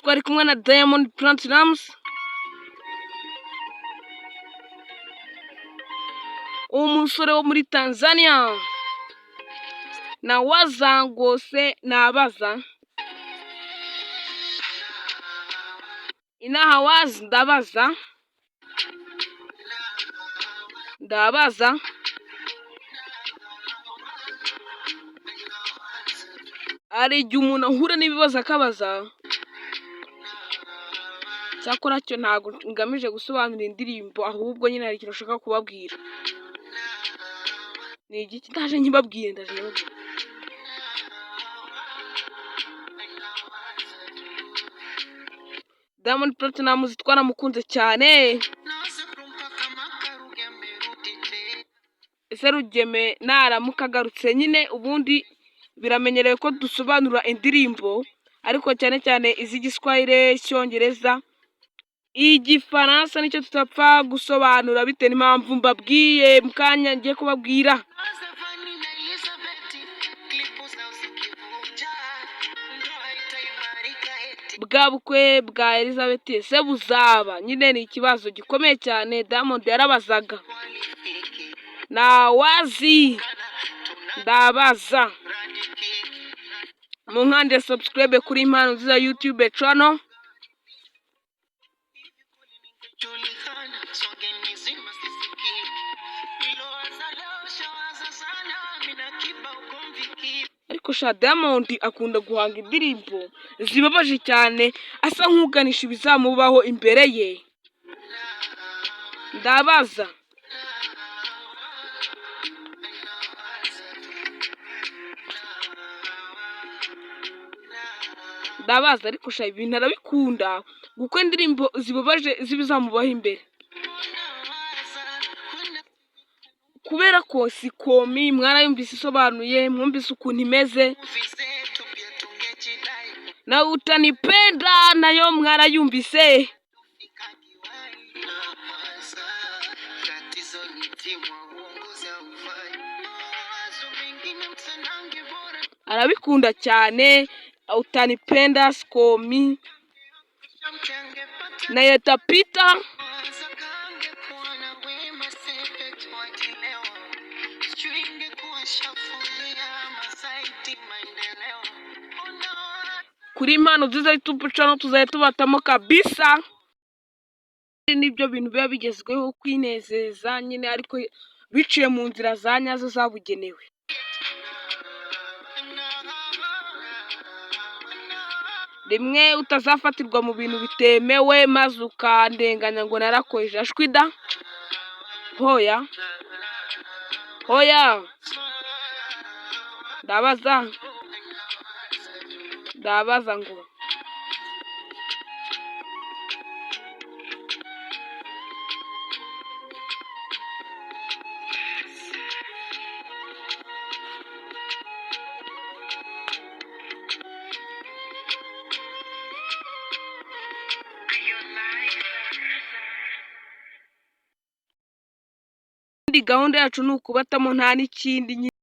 twari kumwe na Diamond Platnumz, umusore wo muri Tanzania, nawaza ngose nabaza inaha wazi ndabaza ari igihe umuntu ahura n'ibibazo akabaza. Cyakora cyo ntabwo ngamije gusobanura indirimbo, ahubwo nyine hari ikintu ushaka kubabwira. Ni igiki ndaje nkibabwire Diamond Platnumz twaramukunze cyane. Ese Rugeme naramuka agarutse nyine ubundi biramenyerewe ko dusobanura indirimbo, ariko cyane cyane iz'igiswahili, Icyongereza, Igifaransa nicyo tutapfa gusobanura bitewe n'impamvu mbabwiye mukanya ngiye kubabwira. Bwa bukwe bwa Elizabeth ese buzaba? Nyine ni ikibazo gikomeye cyane Diamond yarabazaga. Nawazi ndabaza. Munkande subscribe kuri Impano Nziza YouTube channel. Ariko sha Diamond akunda guhanga indirimbo zibabaje cyane, asa nk'uganisha ibizamubaho imbere ye. Ndabaza ariko sha ibintu arabikunda kuko indirimbo zibabaje zibizamubaho imbere, kubera ko Sikomi mwarayumvise isobanuye, mwumvise ukuntu imeze, na Utanipenda nayo mwarayumvise. Arabikunda cyane Utanipenda, Sikomi na Yetapita. Kuri Impano Nziza YouTube channel tuzajya tubatamo kabisa. Nibyo bintu biba bigezweho, kwinezeza nyine, ariko biciye mu nzira za nyazo zabugenewe. Rimwe utazafatirwa mu bintu bitemewe maze ukandenganya ngo narakojeje ashwida. Hoya ndabaza ngo gahunda yacu ni ukubatamo nta n'ikindi.